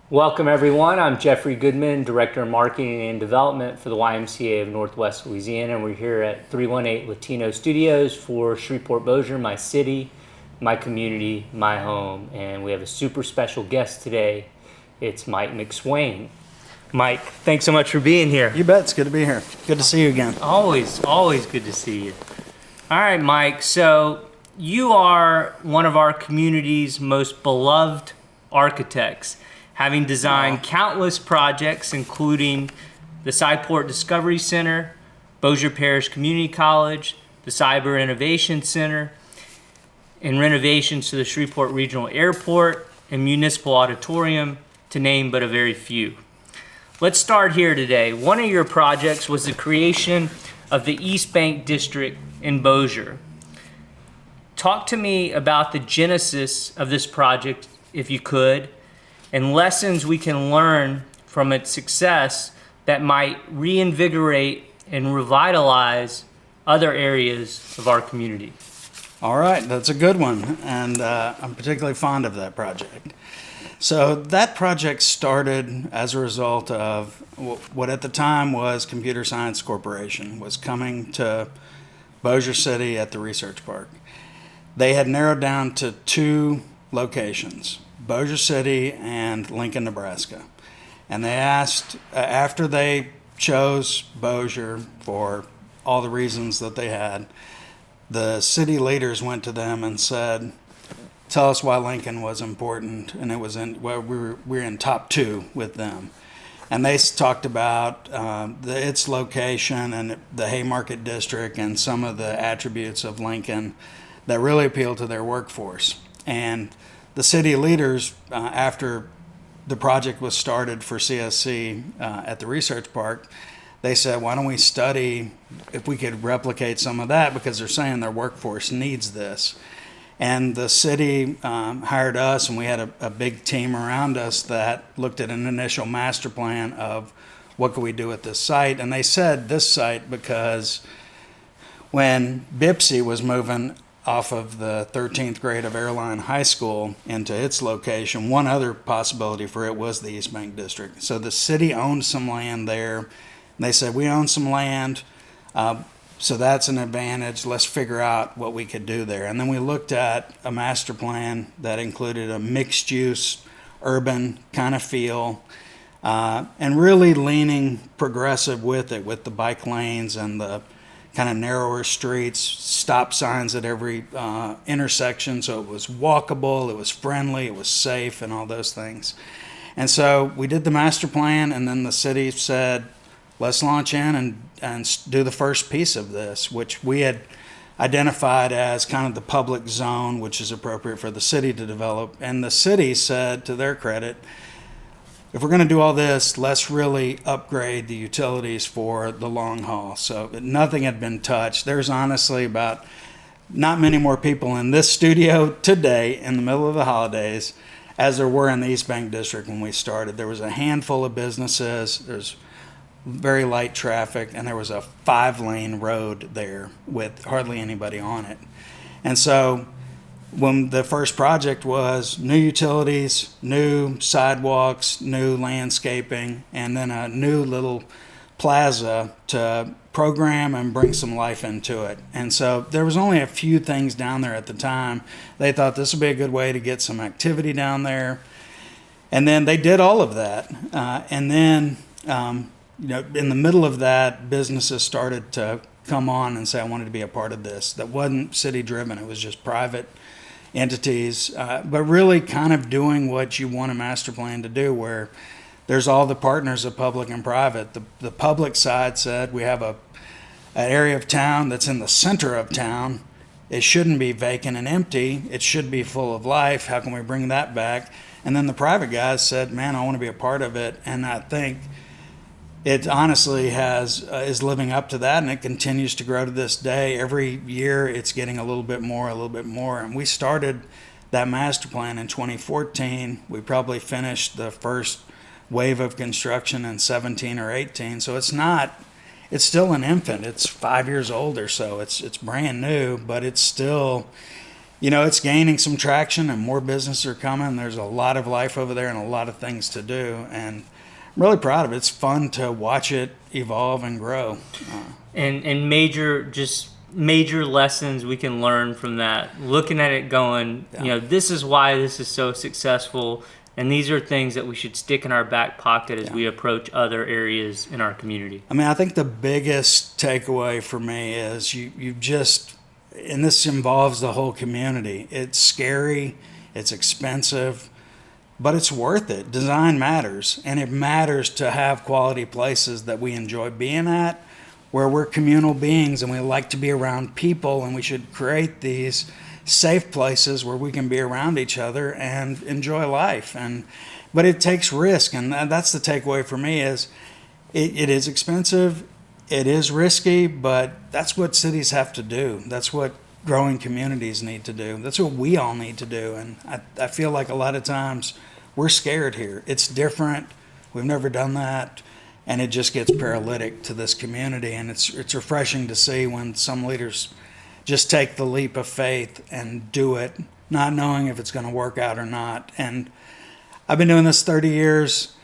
Welcome, everyone. I'm Jeffrey Goodman, Director of Marketing and Development for the YMCA of Northwest Louisiana. And we're here at 318 Latino Studios for Shreveport-Bossier, my city, my community, my home. And we have a super special guest today. It's Mike McSwain. Mike, thanks so much for being here. You bet. It's good to be here. Good to see you again. Always good to see you. All right, Mike. So you are one of our community's most beloved architects, having designed countless projects, including the Sci-Port Discovery Center, Bossier Parish Community College, the Cyber Innovation Center, and renovations to the Shreveport Regional Airport and Municipal Auditorium, to name but a very few. Let's start here today. One of your projects was the creation of the East Bank District in Bossier. Talk to me about the genesis of this project, if you could, and lessons we can learn from its success that might reinvigorate and revitalize other areas of our community. All right, that's a good one, and I'm particularly fond of that project. So that project started as a result of what at the time was Computer Science Corporation was coming to Bossier City at the Research Park. They had narrowed down to two locations, Bossier City and Lincoln, Nebraska. And they asked, after they chose Bossier for all the reasons that they had, the city leaders went to them and said, tell us why Lincoln was important. And it was we're in top two with them. And they talked about its location and the Haymarket District and some of the attributes of Lincoln that really appealed to their workforce. And the city leaders, after the project was started for CSC at the Research Park, they said, why don't we study if we could replicate some of that, because they're saying their workforce needs this. And the city hired us, and we had a big team around us that looked at an initial master plan of what could we do at this site. And they said this site because when BIPSI was moving off of the 13th grade of Airline High School into its location, one other possibility for it was the East Bank District. So the city owned some land there. And they said, we own some land, so that's an advantage. Let's figure out what we could do there. And then we looked at a master plan that included a mixed-use, urban kind of feel, and really leaning progressive with it, with the bike lanes and the kind of narrower streets, stop signs at every intersection, so it was walkable, it was friendly, it was safe, and all those things. And so we did the master plan, and then the city said, let's launch in and do the first piece of this, which we had identified as kind of the public zone, which is appropriate for the city to develop. And the city said, to their credit, if we're going to do all this, let's really upgrade the utilities for the long haul. So nothing had been touched. There's honestly about not many more people in this studio today in the middle of the holidays as there were in the East Bank District when we started. There was a handful of businesses. There's very light traffic, and there was a 5-lane road there with hardly anybody on it. And so when the first project was new utilities, new sidewalks, new landscaping, and then a new little plaza to program and bring some life into it. And so there was only a few things down there at the time. They thought this would be a good way to get some activity down there. And then they did all of that. And then, in the middle of that, businesses started to come on and say, I wanted to be a part of this. That wasn't city driven. It was just private entities, but really kind of doing what you want a master plan to do, where there's all the partners of public and private. The public side said, we have an area of town that's in the center of town. It shouldn't be vacant and empty. It should be full of life. How can we bring that back? And then the private guys said, man, I want to be a part of it. And I think it honestly is living up to that, and it continues to grow to this day. Every year it's getting a little bit more. And we started that master plan in 2014. We probably finished the first wave of construction in 17 or 18. So it's still an infant. It's 5 years old or so. It's brand new, but it's still it's gaining some traction and more businesses are coming. There's a lot of life over there and a lot of things to do. And I'm really proud of it. It's fun to watch it evolve and grow. And major lessons we can learn from that. Looking at it going, this is why this is so successful. And these are things that we should stick in our back pocket as we approach other areas in our community. I mean, I think the biggest takeaway for me is you just, and this involves the whole community. It's scary, it's expensive, but it's worth it. Design matters, and it matters to have quality places that we enjoy being at, where we're communal beings and we like to be around people, and we should create these safe places where we can be around each other and enjoy life. But it takes risk, and that's the takeaway for me is it is expensive, it is risky, but that's what cities have to do. That's what growing communities need to do. That's what we all need to do. And I feel like a lot of times we're scared here. It's different. We've never done that. And it just gets paralytic to this community. And it's refreshing to see when some leaders just take the leap of faith and do it, not knowing if it's going to work out or not. And I've been doing this 30 years.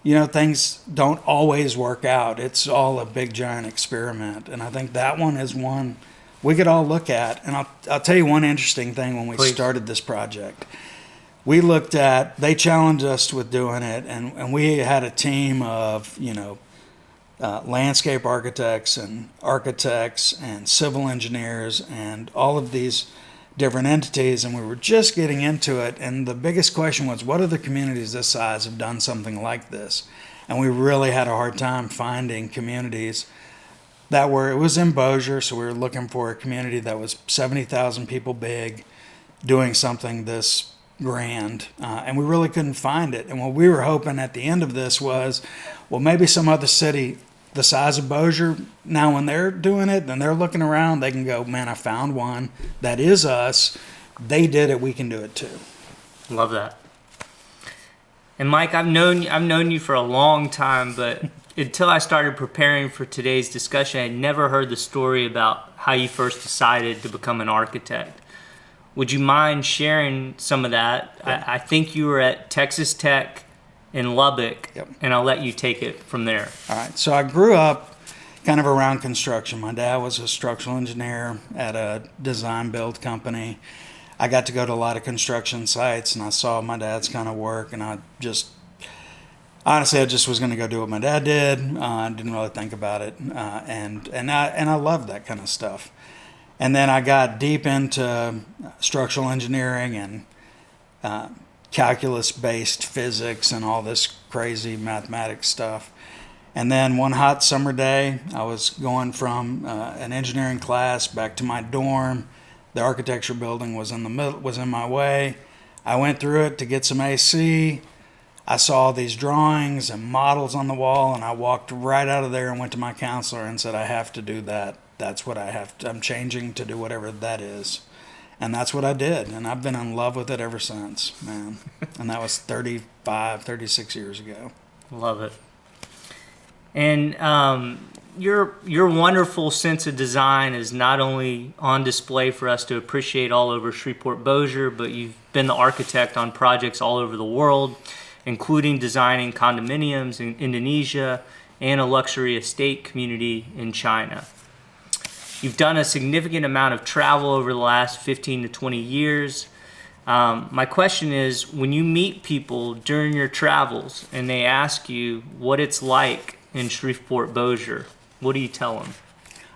Things don't always work out. It's all a big, giant experiment. And I think that one is one we could all look at. And I'll tell you one interesting thing when we started this project. We looked at, they challenged us with doing it, and we had a team of, landscape architects and civil engineers and all of these different entities, and we were just getting into it. And the biggest question was, what other communities this size have done something like this? And we really had a hard time finding communities it was in Bossier, so we were looking for a community that was 70,000 people big, doing something this grand, and we really couldn't find it. And what we were hoping at the end of this was, well, maybe some other city the size of Bossier, now when they're doing it and they're looking around, they can go, man, I found one that is us. They did it, we can do it too. Love that. And Mike, I've known you for a long time, but until I started preparing for today's discussion, I had never heard the story about how you first decided to become an architect. Would you mind sharing some of that? Yeah. I think you were at Texas Tech in Lubbock, and I'll let you take it from there. All right. So I grew up kind of around construction. My dad was a structural engineer at a design build company. I got to go to a lot of construction sites, and I saw my dad's kind of work, and I just was going to go do what my dad did. I didn't really think about it, and I loved that kind of stuff. And then I got deep into structural engineering and calculus-based physics and all this crazy mathematics stuff. And then one hot summer day, I was going from an engineering class back to my dorm. The architecture building was in my way. I went through it to get some AC. I saw these drawings and models on the wall, and I walked right out of there and went to my counselor and said, I have to do that. That's what I have to, I'm changing to do whatever that is. And that's what I did. And I've been in love with it ever since, man. And that was 36 years ago. Love it. And your wonderful sense of design is not only on display for us to appreciate all over Shreveport-Bossier, but you've been the architect on projects all over the world, including designing condominiums in Indonesia and a luxury estate community in China. You've done a significant amount of travel over the last 15 to 20 years. My question is, when you meet people during your travels and they ask you what it's like in Shreveport-Bossier, what do you tell them?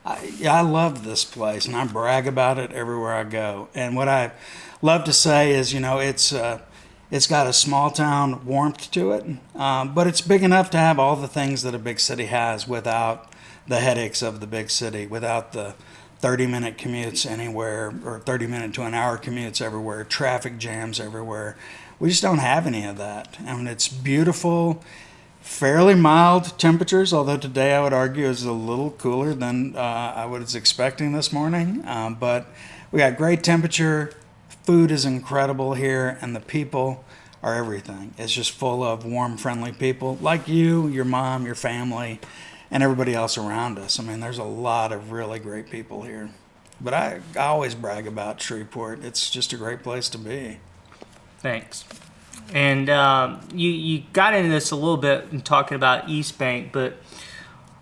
I love this place, and I brag about it everywhere I go. And what I love to say is, it's got a small town warmth to it, but it's big enough to have all the things that a big city has without the headaches of the big city, without the 30-minute commutes anywhere or 30-minute to an hour commutes everywhere, traffic jams everywhere. We just don't have any of that. And it's beautiful, fairly mild temperatures, although today I would argue is a little cooler than I was expecting this morning. But we got great temperature. Food is incredible here, and the people are everything. It's just full of warm, friendly people like you, your mom, your family, and everybody else around us. I mean, there's a lot of really great people here. But I always brag about Shreveport. It's just a great place to be. Thanks. And you got into this a little bit in talking about East Bank, but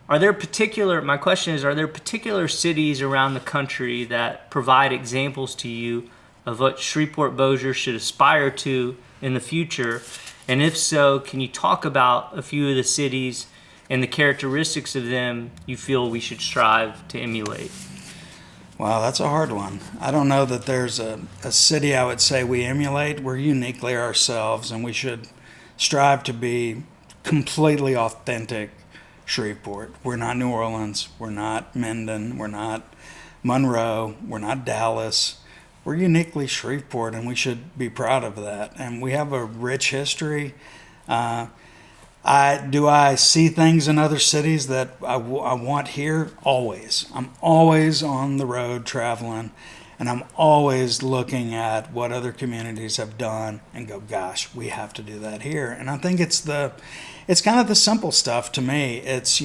my question is, are there particular cities around the country that provide examples to you of what Shreveport-Bossier should aspire to in the future? And if so, can you talk about a few of the cities and the characteristics of them you feel we should strive to emulate? Wow, that's a hard one. I don't know that there's a city I would say we emulate. We're uniquely ourselves, and we should strive to be completely authentic Shreveport. We're not New Orleans. We're not Minden. We're not Monroe. We're not Dallas. We're uniquely Shreveport, and we should be proud of that. And we have a rich history. I see things in other cities that I want here? Always. I'm always on the road traveling, and I'm always looking at what other communities have done and go, gosh, we have to do that here. And I think it's kind of the simple stuff to me. It's,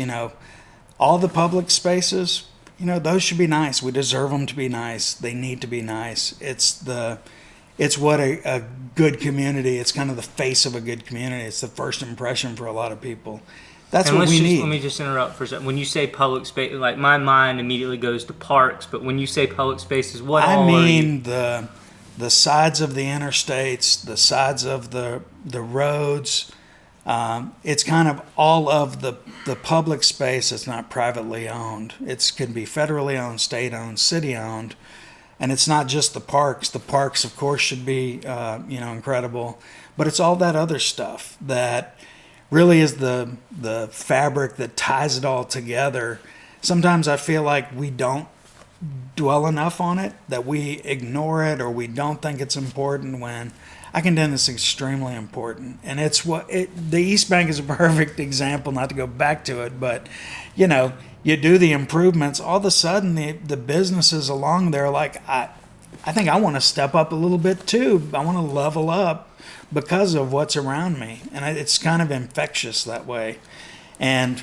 all the public spaces, those should be nice. We deserve them to be nice. They need to be nice. It's what a good community, it's kind of the face of a good community. It's the first impression for a lot of people. That's what we need. Let me just interrupt for a second. When you say public space, like my mind immediately goes to parks, but when you say public spaces, what I all mean the sides of the interstates, the sides of the roads. It's kind of all of the public space that's not privately owned. It can be federally owned, state owned, city owned. And it's not just the parks. The parks, of course, should be, incredible. But it's all that other stuff that really is the fabric that ties it all together. Sometimes I feel like we don't dwell enough on it, that we ignore it or we don't think it's important, when I contend it's extremely important. And the East Bank is a perfect example, not to go back to it, but, you do the improvements, all of a sudden the businesses along there are like, I think I want to step up a little bit too. I want to level up because of what's around me. And it's kind of infectious that way. And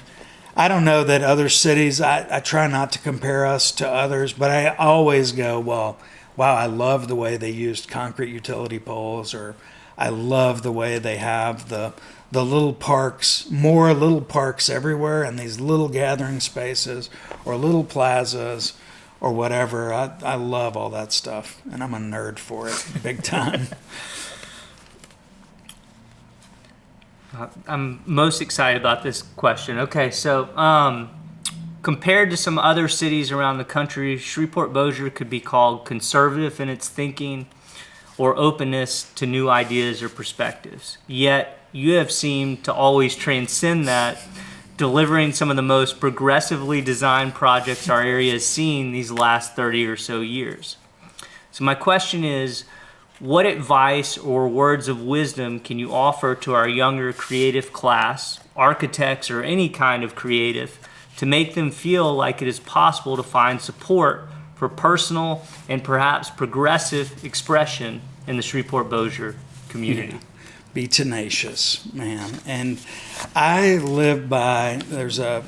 I don't know that other cities, I try not to compare us to others, but I always go, well, wow, I love the way they used concrete utility poles, or I love the way they have the little parks, more little parks everywhere, and these little gathering spaces or little plazas or whatever. I love all that stuff, and I'm a nerd for it big time. I'm most excited about this question. Okay, so compared to some other cities around the country, Shreveport-Bossier could be called conservative in its thinking or openness to new ideas or perspectives. Yet, you have seemed to always transcend that, delivering some of the most progressively designed projects our area has seen these last 30 or so years. So my question is, what advice or words of wisdom can you offer to our younger creative class, architects or any kind of creative, to make them feel like it is possible to find support for personal and perhaps progressive expression in the Shreveport-Bossier community? Yeah. Be tenacious, man. And I live by, there's a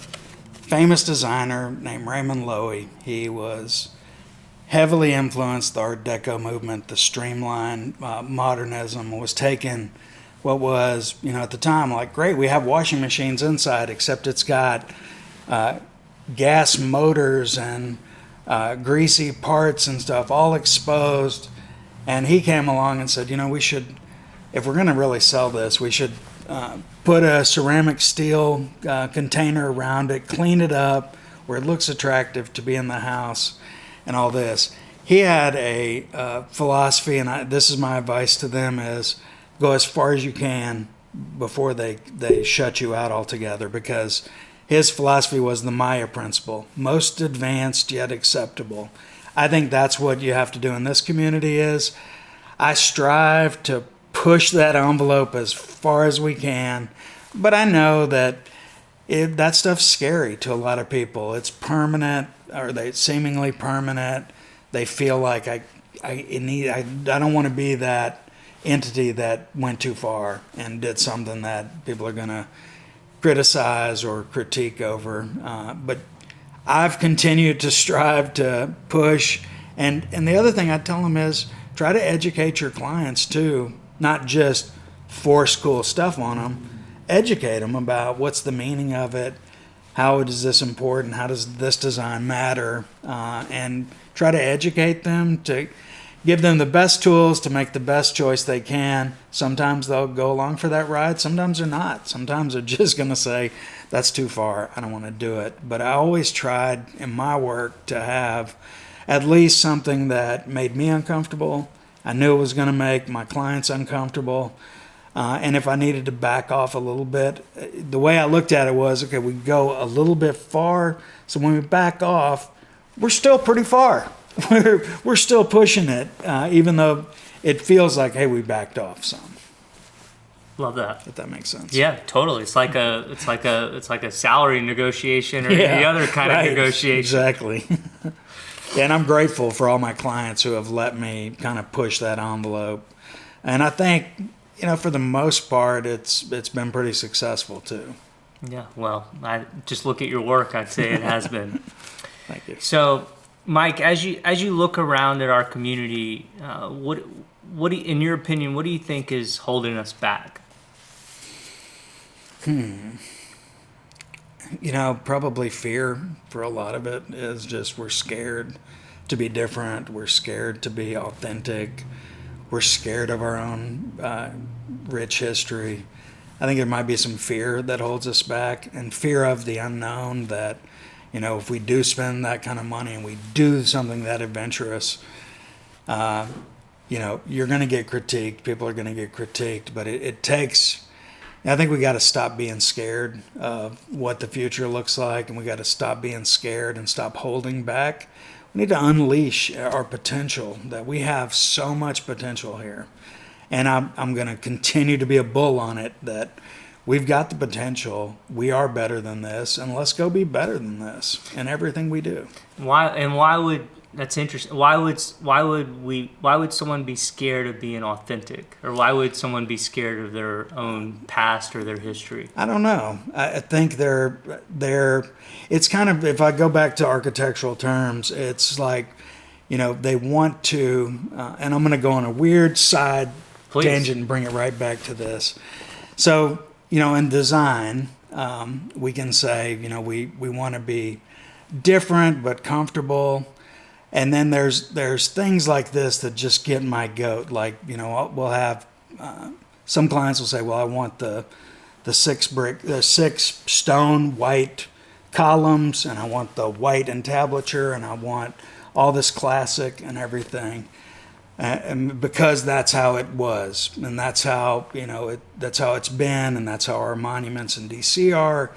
famous designer named Raymond Loewy. He was heavily influenced the Art Deco movement, the streamline modernism, was taking what was, at the time, like, great, we have washing machines inside, except it's got gas motors and greasy parts and stuff all exposed. And he came along and said, we should, if we're going to really sell this, we should put a ceramic steel container around it, clean it up where it looks attractive to be in the house and all this. He had a philosophy, and this is my advice to them, is go as far as you can before they shut you out altogether, because his philosophy was the Maya principle, most advanced yet acceptable. I think that's what you have to do in this community. Is I strive to push that envelope as far as we can, but I know that that stuff's scary to a lot of people. It's permanent, or they seemingly permanent. They feel like I don't want to be that entity that went too far and did something that people are going to criticize or critique over. But I've continued to strive to push And the other thing I tell them is try to educate your clients too, not just force cool stuff on them. Educate them about what's the meaning of it, how is this important, how does this design matter, and try to educate them to give them the best tools to make the best choice they can. Sometimes they'll go along for that ride, sometimes they're not. Sometimes they're just going to say, that's too far, I don't want to do it. But I always tried in my work to have at least something that made me uncomfortable. I knew it was going to make my clients uncomfortable. And if I needed to back off a little bit, the way I looked at it was, okay, we go a little bit far. So when we back off, we're still pretty far. We're still pushing it, even though it feels like, hey, we backed off some. Love that. If that makes sense. Yeah, totally. It's like a salary negotiation or any other kind of negotiation. Exactly. And I'm grateful for all my clients who have let me kind of push that envelope. And I think, for the most part, it's been pretty successful too. Yeah. Well, I just look at your work. I'd say it has been. Thank you. So, Mike, as you look around at our community, what in your opinion, what do you think is holding us back? Probably fear for a lot of it is just we're scared to be different. We're scared to be authentic. We're scared of our own rich history. I think there might be some fear that holds us back, and fear of the unknown that, if we do spend that kind of money and we do something that adventurous, you're going to get critiqued. People are going to get critiqued, but it takes... I think we got to stop being scared of what the future looks like, and we got to stop being scared and stop holding back. We need to unleash our potential, that we have so much potential here. And I'm going to continue to be a bull on it, that we've got the potential, we are better than this, and let's go be better than this in everything we do. That's interesting. Why would someone be scared of being authentic? Or why would someone be scared of their own past or their history? I don't know. I think it's kind of, if I go back to architectural terms, it's like, they want to, and I'm going to go on a weird side tangent and bring it right back to this. So, in design, we can say, we want to be different but comfortable. And then there's things like this that just get my goat. Like, we'll have some clients will say, well, I want the 6 stone white columns, and I want the white entablature, and I want all this classic and everything. And because that's how it was, and that's how that's how it's been, and that's how our monuments in DC are,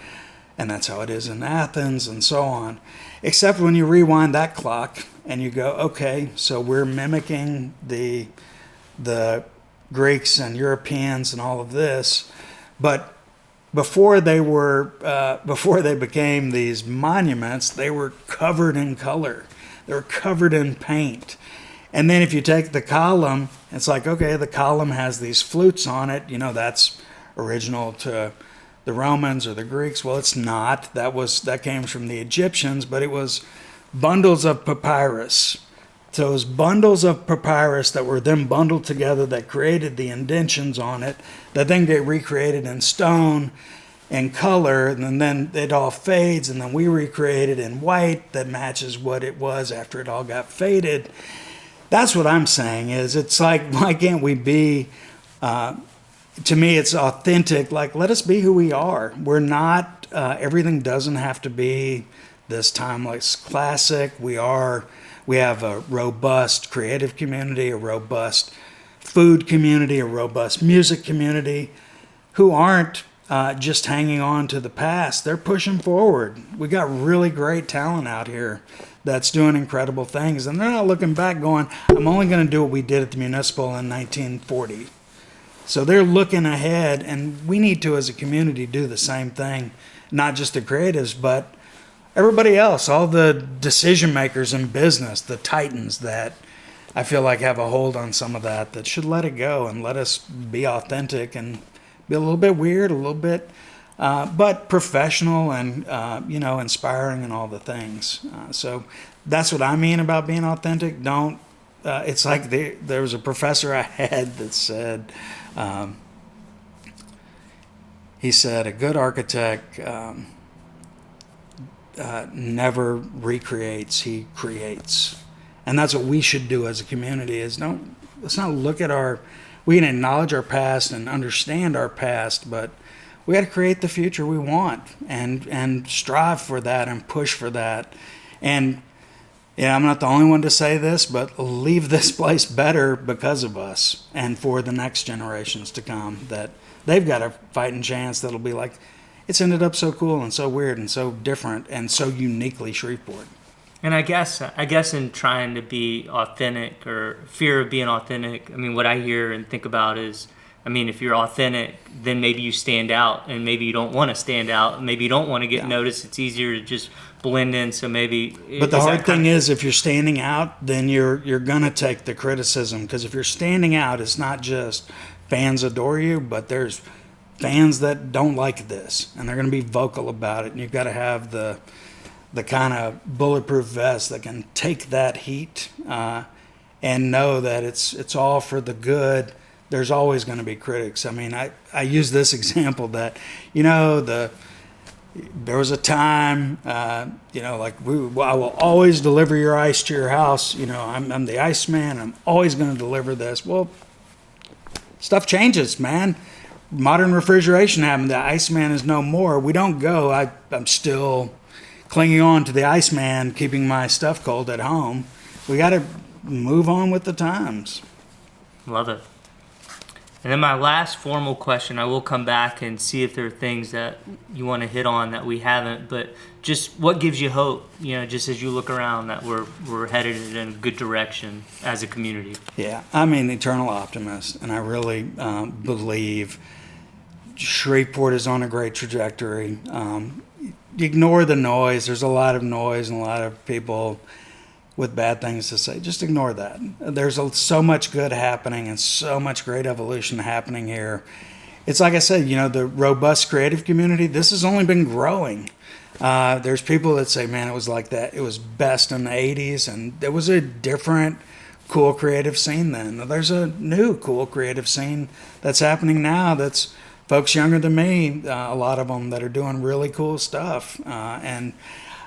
and that's how it is in Athens, and so on. Except when you rewind that clock and you go, okay, so we're mimicking the Greeks and Europeans and all of this, but before they became these monuments, they were covered in color, they were covered in paint. And then if you take the column, it's like, okay, the column has these flutes on it, that's original to the Romans or the Greeks. Well, it's not. That came from the Egyptians, but it was bundles of papyrus. So it was bundles of papyrus that were then bundled together that created the indentions on it that then get recreated in stone and color, and then it all fades, and then we recreate it in white that matches what it was after it all got faded. That's what I'm saying is, it's like, why can't we be... to me, it's authentic. Like, let us be who we are. We're not, everything doesn't have to be this timeless classic. We have a robust creative community, a robust food community, a robust music community who aren't just hanging on to the past. They're pushing forward. We got really great talent out here that's doing incredible things. And they're not looking back going, I'm only going to do what we did at the Municipal in 1940. So they're looking ahead, and we need to, as a community, do the same thing, not just the creatives, but everybody else, all the decision makers in business, the titans that I feel like have a hold on some of that should let it go and let us be authentic and be a little bit weird, a little bit but professional and, inspiring and all the things. So that's what I mean about being authentic. It's like there was a professor I had that said, he said, a good architect never recreates, he creates. And that's what we should do as a community let's not look at we can acknowledge our past and understand our past, but we got to create the future we want and strive for that and push for that. And I'm not the only one to say this, but leave this place better because of us and for the next generations to come, that they've got a fighting chance that'll be like, it's ended up so cool and so weird and so different and so uniquely Shreveport. And I guess in trying to be authentic or fear of being authentic, I mean, what I hear and think about is, I mean, if you're authentic, then maybe you stand out, and maybe you don't want to stand out, maybe you don't want to get noticed. It's easier to just blend in. So maybe. But the hard thing is, if you're standing out, then you're gonna take the criticism, because if you're standing out, it's not just fans adore you, but there's fans that don't like this, and they're gonna be vocal about it. And you've got to have the kind of bulletproof vest that can take that heat and know that it's all for the good. There's always going to be critics. I mean, I use this example that, there was a time, I will always deliver your ice to your house. I'm the ice man. I'm always going to deliver this. Well, stuff changes, man. Modern refrigeration happened. The ice man is no more. We don't go. I'm still clinging on to the ice man, keeping my stuff cold at home. We got to move on with the times. Love it. And then my last formal question, I will come back and see if there are things that you want to hit on that we haven't, but just what gives you hope, just as you look around, that we're headed in a good direction as a community? Yeah, I'm an eternal optimist, and I really believe Shreveport is on a great trajectory. Ignore the noise. There's a lot of noise and a lot of people with bad things to say. Just ignore that. There's so much good happening and so much great evolution happening here. It's like I said, the robust creative community, this has only been growing. There's people that say, man, it was like that. It was best in the 80s, and there was a different cool creative scene then. There's a new cool creative scene that's happening now that's folks younger than me, a lot of them that are doing really cool stuff. And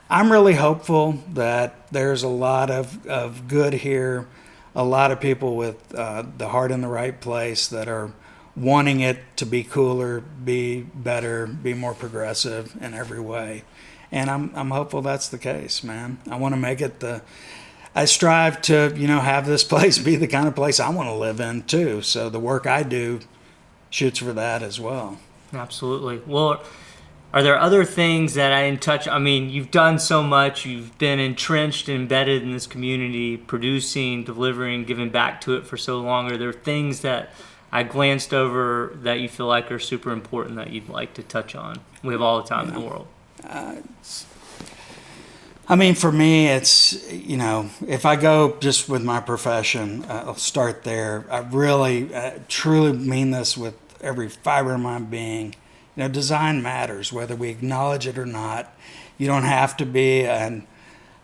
I'm really hopeful that there's a lot of good here, a lot of people with the heart in the right place that are wanting it to be cooler, be better, be more progressive in every way. And I'm hopeful that's the case, man. I want to make it I strive to, have this place be the kind of place I want to live in too. So the work I do shoots for that as well. Absolutely. Well, are there other things that I didn't touch? I mean, you've done so much. You've been entrenched, embedded in this community, producing, delivering, giving back to it for so long. Are there things that I glanced over that you feel like are super important that you'd like to touch on? We have all the time in the world. For me, it's, if I go just with my profession, I'll start there. I really, truly mean this with every fiber of my being. Design matters, whether we acknowledge it or not. You don't have to be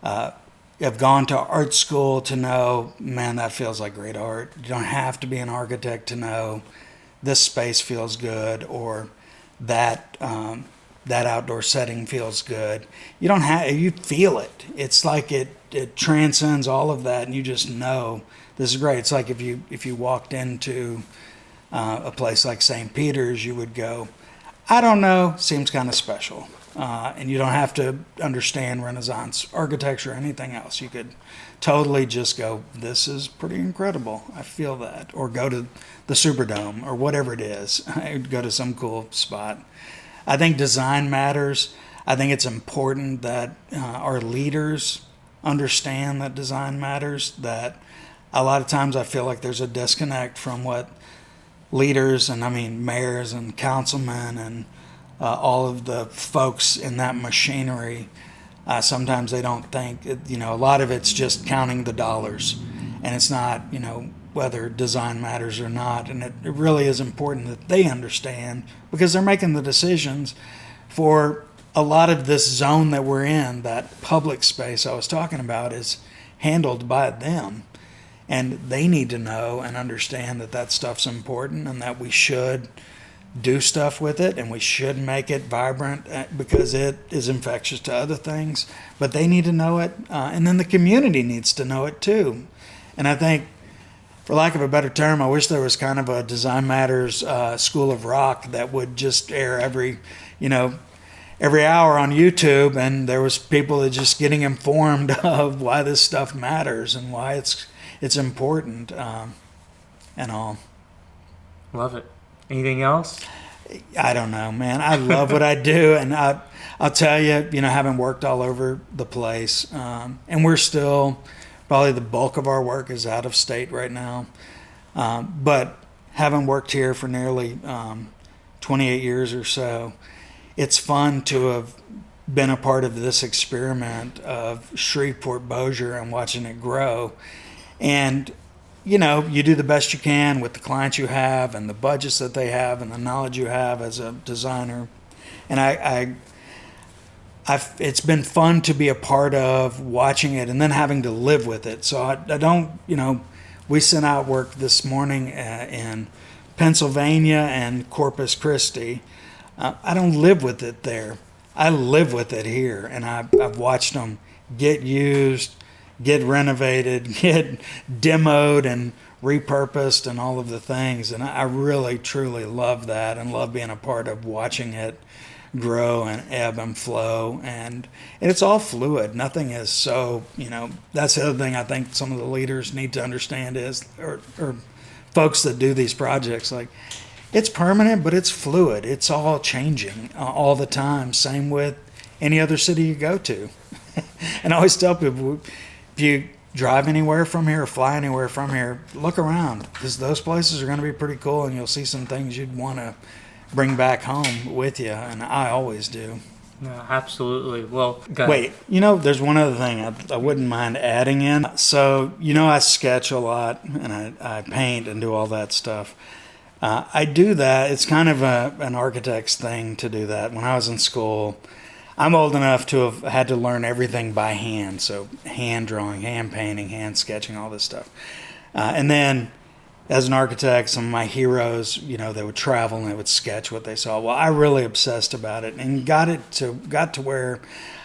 have gone to art school to know, man, that feels like great art. You don't have to be an architect to know this space feels good, or that outdoor setting feels good. You feel it. It's like it transcends all of that, and you just know this is great. It's like if you walked into a place like St. Peter's, you would go, I don't know, seems kind of special. And you don't have to understand Renaissance architecture or anything else. You could totally just go, this is pretty incredible. I feel that. Or go to the Superdome or whatever it is. Go to some cool spot. I think design matters. I think it's important that our leaders understand that design matters, that a lot of times I feel like there's a disconnect from what leaders, and mayors and councilmen and all of the folks in that machinery, sometimes they don't think, a lot of it's just counting the dollars, and it's not, whether design matters or not. And it really is important that they understand, because they're making the decisions for a lot of this zone that we're in. That public space I was talking about is handled by them. And they need to know and understand that that stuff's important and that we should do stuff with it and we should make it vibrant because it is infectious to other things. But they need to know it, and then the community needs to know it too. And I think, for lack of a better term, I wish there was kind of a Design Matters School of Rock that would just air every hour on YouTube, and there was people that just getting informed of why this stuff matters and why it's important, and all. Love it. Anything else? I don't know, man. I love what I do, and I'll tell you, having worked all over the place, and we're still, probably the bulk of our work is out of state right now, but having worked here for nearly 28 years or so, it's fun to have been a part of this experiment of Shreveport-Bossier and watching it grow. And, you do the best you can with the clients you have and the budgets that they have and the knowledge you have as a designer. And it's been fun to be a part of watching it and then having to live with it. So I don't, we sent out work this morning in Pennsylvania and Corpus Christi. I don't live with it there. I live with it here, and I've watched them get used, get renovated, get demoed and repurposed and all of the things. And I really, truly love that and love being a part of watching it grow and ebb and flow. And it's all fluid. Nothing is so, that's the other thing I think some of the leaders need to understand is, or folks that do these projects, like, it's permanent, but it's fluid. It's all changing all the time. Same with any other city you go to. And I always tell people, if you drive anywhere from here or fly anywhere from here, look around, because those places are going to be pretty cool, and you'll see some things you'd want to bring back home with you, and I always do. No, absolutely. Well, wait, there's one other thing I wouldn't mind adding in. So, I sketch a lot, and I paint and do all that stuff. I do that. It's kind of an architect's thing to do that. When I was in school, I'm old enough to have had to learn everything by hand. So hand drawing, hand painting, hand sketching, all this stuff. And then as an architect, some of my heroes, they would travel and they would sketch what they saw. Well, I really obsessed about it and got to where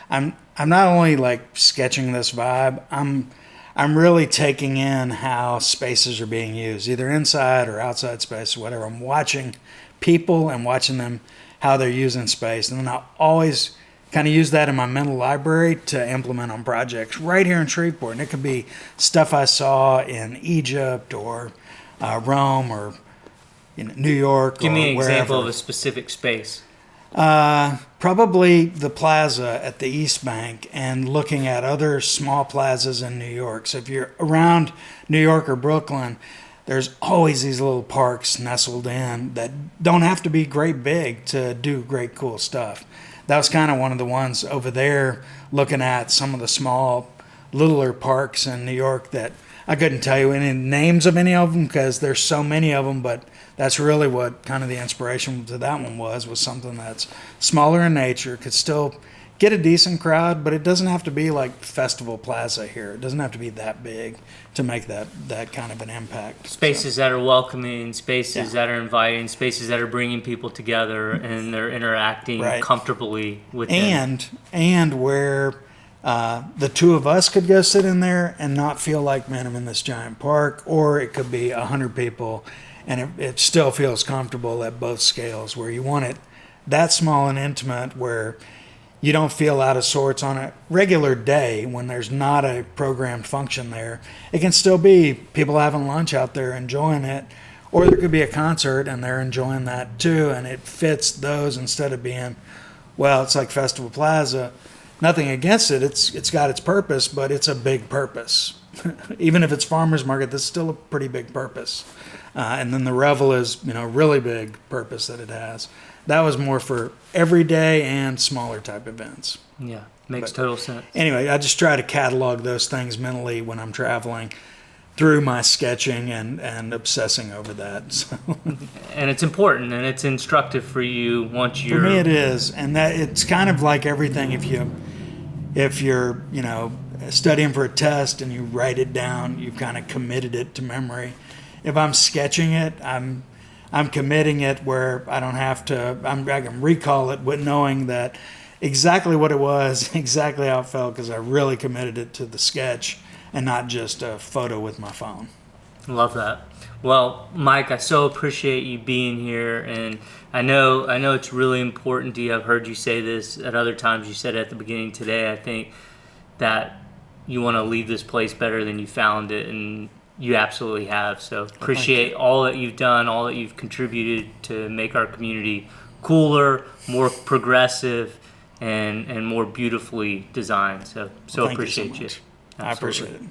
I'm not only like sketching this vibe, I'm really taking in how spaces are being used, either inside or outside space or whatever. I'm watching people and watching them, how they're using space. And then I always kind of use that in my mental library to implement on projects right here in Shreveport. And it could be stuff I saw in Egypt or Rome or New York. Give me an wherever. Example of a specific space. Probably the plaza at the East Bank and looking at other small plazas in New York. So if you're around New York or Brooklyn, there's always these little parks nestled in that don't have to be great big to do great cool stuff. That was kind of one of the ones over there, looking at some of the small, littler parks in New York that I couldn't tell you any names of any of them because there's so many of them, but that's really what kind of the inspiration to that one was something that's smaller in nature, could still get a decent crowd, but it doesn't have to be like Festival Plaza here. It doesn't have to be that big to make that kind of an impact. Spaces that are welcoming, spaces that are inviting, spaces that are bringing people together and they're interacting comfortably with them. And where the two of us could go sit in there and not feel like, man, I'm in this giant park, or it could be 100 people and it still feels comfortable at both scales, where you want it that small and intimate where you don't feel out of sorts on a regular day when there's not a programmed function there. It can still be people having lunch out there enjoying it, or there could be a concert and they're enjoying that too, and it fits those instead of being, well, it's like Festival Plaza. Nothing against it. It's got its purpose, but it's a big purpose. Even if it's farmer's market, that's still a pretty big purpose. And then the Revel is, really big purpose that it has. That was more for everyday and smaller type events. Yeah, makes total sense. Anyway, I just try to catalog those things mentally when I'm traveling. through my sketching and obsessing over that. So. And it's important and it's instructive for you once you're... For me, it is, and that it's kind of like everything. If you're studying for a test and you write it down, you've kind of committed it to memory. If I'm sketching it, I'm committing it where I don't have to. I can recall it with knowing that exactly what it was, exactly how it felt, because I really committed it to the sketch and not just a photo with my phone. Love that. Well, Mike, I so appreciate you being here, and I know it's really important to you. I've heard you say this at other times. You said it at the beginning today. I think that you want to leave this place better than you found it, and you absolutely have. So appreciate all that you've done, all that you've contributed to make our community cooler, more progressive, and more beautifully designed. So appreciate you. I appreciate it.